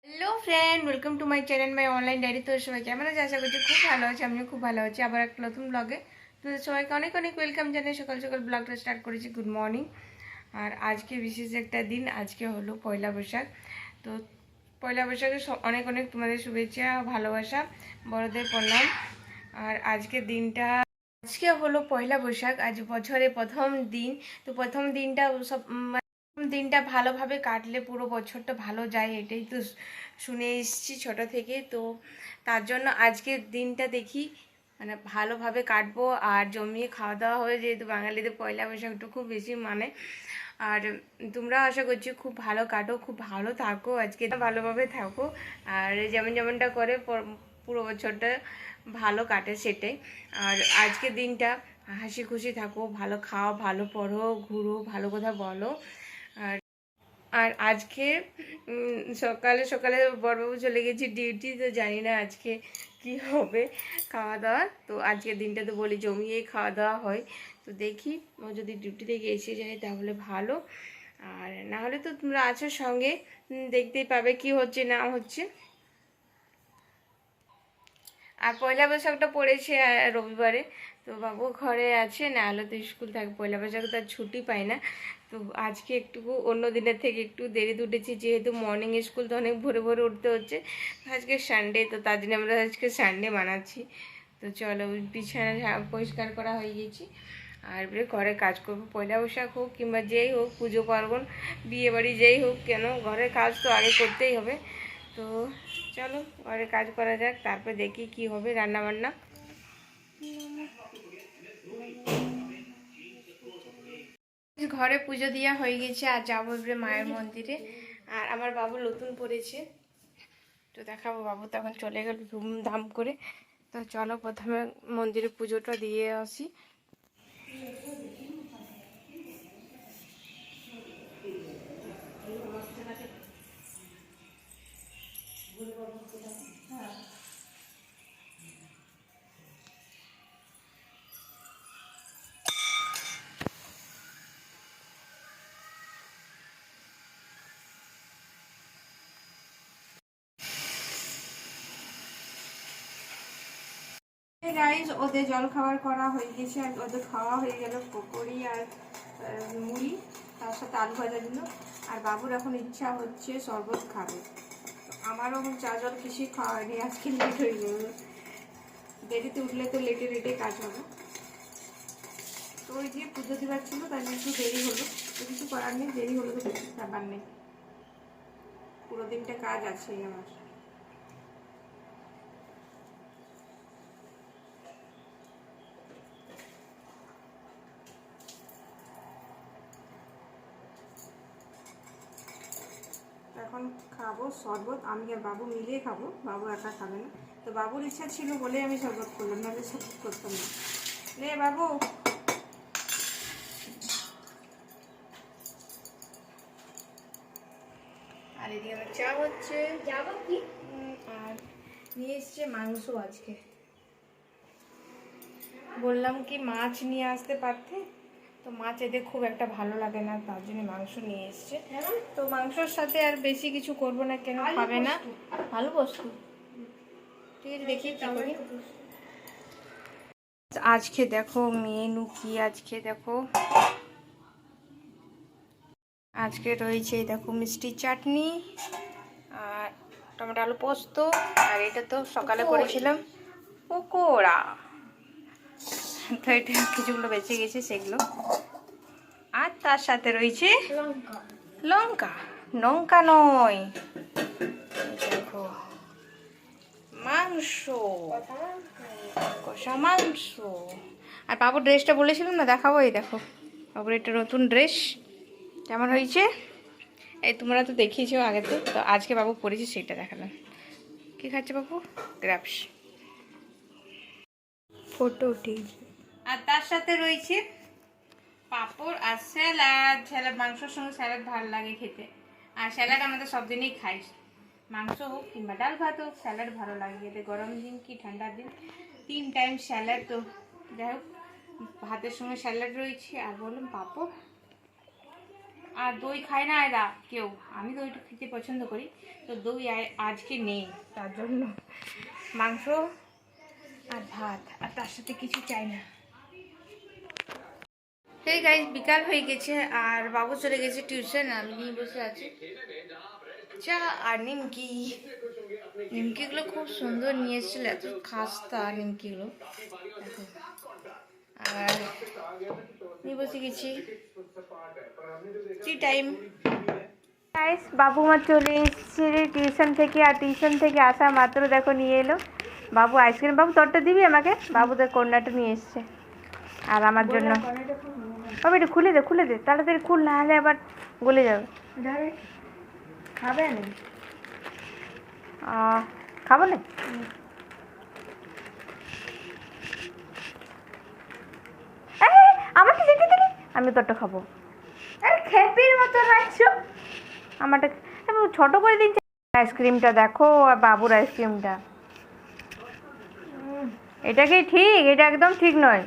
Hello friend, welcome to my channel my online diary. তো সবাই কেমন আছে? আশা করছি খুব ভালো আছে। আমিও খুব ভালো আছি। আবার একটা নতুন ব্লগে তোমাদের সবাইকে অনেক অনেক ওয়েলকাম জানিয়ে সকাল সকাল ব্লগটা স্টার্ট করেছি। Good morning. আর আজকে বিশেষ একটা দিন, আজকে হলো পয়লা বৈশাখ। তো পয়লা বৈশাখে অনেক অনেক তোমাদের শুভেচ্ছা, ভালোবাসা, বড়দের প্রণাম। আর আজকে হলো পয়লা বৈশাখ, আজ বছরের প্রথম দিন। তো প্রথম দিনটা ভালোভাবে কাটলে পুরো বছরটা ভালো যায়, এটাই তো শুনে এসেছি ছোট থেকে। তো তার জন্য আজকের দিনটা দেখি মানে ভালোভাবে কাটবো আর জমিয়ে খাওয়া দাওয়া হবে, যেহেতু বাঙালিদের পয়লা বৈশাখটা খুব বেশি মানে। আর তোমরা আশা করছি খুব ভালো কাটো, খুব ভালো থাকো, আজকে ভালোভাবে থাকো। আর যেমন যেমনটা করে পুরো বছরটা ভালো কাটে সেটাই। আর আজকের দিনটা হাসি খুশি থাকো, ভালো খাও, ভালো পড়ো, ঘুরো, ভালো কথা বলো। আর আর আজকে সকালে সকালে বড়বাবু চলে গেছি ডিউটি, তো জানি না আজকে কি হবে খাওয়া দাওয়া। তো আজকের দিনটা তো বলি জমিয়েই খাওয়া দাওয়া হয়। তো দেখি ও যদি ডিউটি থেকে এসে যায় তাহলে ভালো, আর না হলে তো তোমরা আছো সঙ্গে, দেখতেই পাবে কি হচ্ছে না হচ্ছে। আর পয়লা বৈশাখটা পড়েছে রবিবারে, তো বাবু ঘরে আছে, না হলে তো স্কুল থাকে। পয়লা বৈশাখ তার ছুটি পায় না। তো আজকে একটু অন্য দিনের থেকে একটু দেরিতে উঠেছি, যেহেতু মর্নিং স্কুল তো অনেক ভোরে ভোরে উঠতে হচ্ছে। আজকে সানডে, তো তার জন্য আমরা আজকে সানডে মানাচ্ছি। তো চলো, বিছানা পরিষ্কার করা হয়ে গেছি। আর এবারে ঘরে কাজ করবো। পয়লা বৈশাখ হোক কিংবা যেই হোক, পুজো পার্বণ, বিয়ে বাড়ি যেই হোক কেন, ঘরের কাজ তো আগে করতেই হবে। তো চলো ঘরে কাজ করা যাক, তারপর দেখি কি হবে রান্না বান্না। ঘরে পুজো দেওয়া হয়ে গেছে, আর যাবো এবারে মায়ের মন্দিরে। আর আমার বাবু নতুন পড়েছে, তো দেখাবো। বাবু তখন চলে গেল ধুমধাম করে। তো চলো প্রথমে মন্দিরে পুজোটা দিয়ে আসি। গাইজ, ওদের জল খাবার করা হয়ে গেছে, আর ওদের খাওয়া হয়ে গেল পকোড়ি আর মুড়ি, তার সাথে আলু ভাজা দিল। আর বাবুর এখন ইচ্ছা হচ্ছে শরবত খাবে। আমারও এখন চা জল কিছুই খাওয়া হয়নি, আজকে লেট হয়ে গেল। দেরিতে উঠলে তো লেটে লেটে কাজ হবে। তো ওই দিয়ে পুজো দেওয়ার ছিল, তাই একটু দেরি হলো। তো কিছু করার নেই, দেরি হলো তো কিছু ব্যাপার নেই, পুরো দিনটা কাজ আছেই আমার। এখন খাবো শরবত, আমি আর বাবু মিলিয়ে খাবো, বাবু একা খাবে না। তো বাবুর ইচ্ছা ছিল বলে আমি শরবত করলাম, নাহলে শরবত করতাম না। নে বাবু। আর এদিকে আমার চা হচ্ছে, যাবো কি। আর নিয়ে এসছে মাংস আজকে। বললাম কি মাছ নিয়ে আসতে পারতে, তো মাছ এদের খুব একটা ভালো লাগে না, তার জন্য মাংস নিয়ে এসছে। তো মাংসর সাথে আর বেশি কিছু করব না, কেন খাবে না। ভালো বস্তু, ঠিক আছে, দেখি কি করি। আজকে দেখো মেনু কি, আজকে দেখো আজকে রয়েছে দেখো মিষ্টি চাটনি আর টমেটো আলু পোস্ত। আর এটা তো সকালে করেছিলাম পকোড়া, তো এটা কিছুগুলো বেঁচে গেছে সেগুলো। আর তার সাথে রয়েছে লঙ্কা, লঙ্কা নয়, দেখো মাংস, কষা মাংস। আর বাবুর ড্রেসটা বলেছিলাম না দেখাবো, এই দেখো বাবুর একটা নতুন ড্রেস কেমন হয়েছে। এই তোমরা তো দেখিয়েছো আগেতে, তো আজকে বাবু পরেছে সেটা দেখালাম। কি খাচ্ছে বাবু? গ্রাপস, ফটো ঠিক। আর তার সাথে রয়েছে পাঁপড় আর স্যালাড। স্যালাড, মাংসের সঙ্গে স্যালাড ভালো লাগে খেতে। আর স্যালাড আমাদের সব দিনেই খাই, মাংস হোক কিংবা ডাল ভাত হোক, স্যালাড ভালো লাগে খেতে। গরম দিন কি ঠান্ডার দিন 3 টাইম স্যালাড। তো যাই হোক, ভাতের সঙ্গে স্যালাড রয়েছে, আর বললাম পাঁপড় আর দই খায় না এরা কেউ, আমি দইটা খেতে পছন্দ করি, তো দই আজকে নেই, তার জন্য মাংস আর ভাত, আর তার সাথে কিছু চাই না। এই গাইস, বিকাল হয়ে গেছে আর বাবু চলে গেছে টিউশন, আমি নিয়ে বসে আছি চা আর নিমকি। নিমকিগুলো খুব সুন্দর নিয়ে এসেছিল, এত খাস্তা নিমকিগুলো দেখো। আর নিয়ে বসে গেছি, টি টাইম। গাইস, বাবু মা চলে এসেছে টিউশন থেকে, আর টিউশন থেকে আসা মাত্র দেখো নিয়ে এলো বাবু আইসক্রিম। বাবু তোরটা দিবি আমাকে? বাবু তোর কর্নারটা নিয়ে এসছে আর আমার জন্য। বাবু একটু খুলে দে, খুলে দে তাড়াতাড়ি, খুল, না হলে আবার গলে যাবে। খাবে না? খাবো না। আমারটা দেখে দেখি, আমি তোরটা খাবো। খেপির মতো রাখছো আমারটা, ছোট করে দিন। আইসক্রিমটা দেখো, আর বাবুর আইসক্রিমটা, এটা কি ঠিক? এটা একদম ঠিক নয়।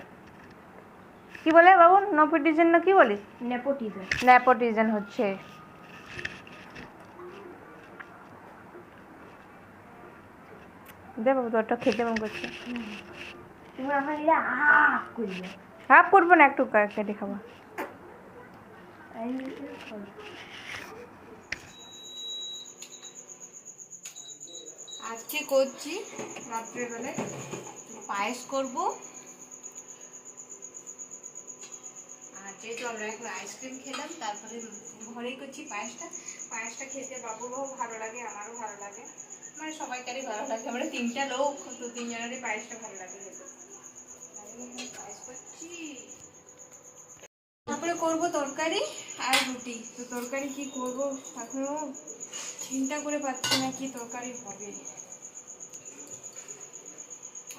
কি বলে বাবু, নেপোটিজম না কি বলিস? নেপোটিজম, নেপোটিজম হচ্ছে। দে বাবু, তোরটা খেতে মন করছে। হাফ করবো না, একটু কেটে খাবো। আজকে করছি রাত্রেবেলায় পায়েস করবো, আর যেহেতু আমরা এখন আইসক্রিম খেলাম, তারপরে ঘরেই করছি পায়েসটা। পায়েসটা খেতে বাবুরও ভালো লাগে, আমারও ভালো লাগে, মানে সবাইকারই ভালো লাগে। আমরা তিনটা লোক, তো তিনজনেরই পায়েসটা ভালো লাগে খেতে। পায়েস করছি, তারপরে করবো তরকারি আর রুটি। তো তরকারি কি করবো এখনো চিন্তা করে পাচ্ছি না কি তরকারি হবে।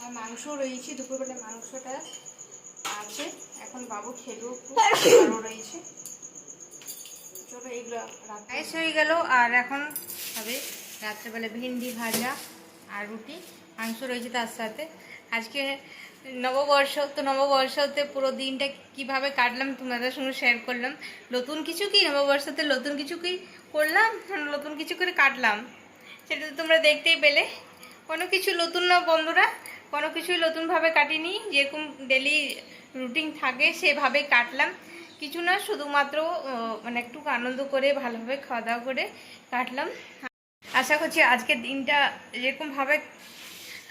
আর মাংস রয়েছে, দুপুরবেলা মাংসটা আছে, এখন বাবু খেলেও ভালো রয়েছে। চলো এগুলো রাইস হয়ে গেল, আর এখন হবে রাত্রেবেলা ভেন্ডি ভাজা আর রুটি। মাংস রয়েছে তার সাথে। আজকে নববর্ষ, তো নববর্ষতে পুরো দিনটা কিভাবে কাটলাম তোমাদের সঙ্গে শেয়ার করলাম। নতুন কিছু কি নববর্ষতে নতুন কিছু কি করলাম, নতুন কিছু করে কাটলাম, সেটা তো তোমরা দেখতেই পেলে। কোনো কিছু নতুন না বন্ধুরা, কোনো কিছুই নতুনভাবে কাটিনি, যেরকম ডেলি রুটিন থাকে সেভাবেই কাটলাম। কিছু না, শুধুমাত্র মানে একটু আনন্দ করে ভালোভাবে খাওয়া দাওয়া করে কাটলাম। আশা করছি আজকের দিনটা যেরকমভাবে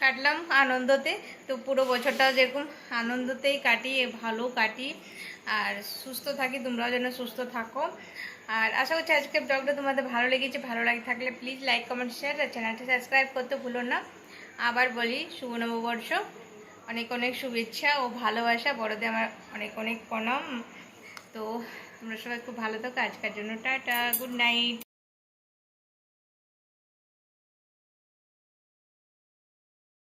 কাটলাম আনন্দতে, তো পুরো বছরটাও যেরকম আনন্দতেই কাটি, ভালো কাটি, আর সুস্থ থাকি। তোমরাও যেন সুস্থ থাকো। আর আশা করছি আজকের ব্লগটা তোমাদের ভালো লেগেছে। ভালো লাগে থাকলে প্লিজ লাইক, কমেন্ট, শেয়ার, আর চ্যানেলটা সাবস্ক্রাইব করতে ভুলো না। আবার বলি, শুভ নববর্ষ, অনেক অনেক শুভেচ্ছা ও ভালোবাসা, বড়দের আমার অনেক অনেক প্রণাম। তো তোমরা সবাই খুব ভালো থাকো। আজকের জন্য টাটা, গুড নাইট।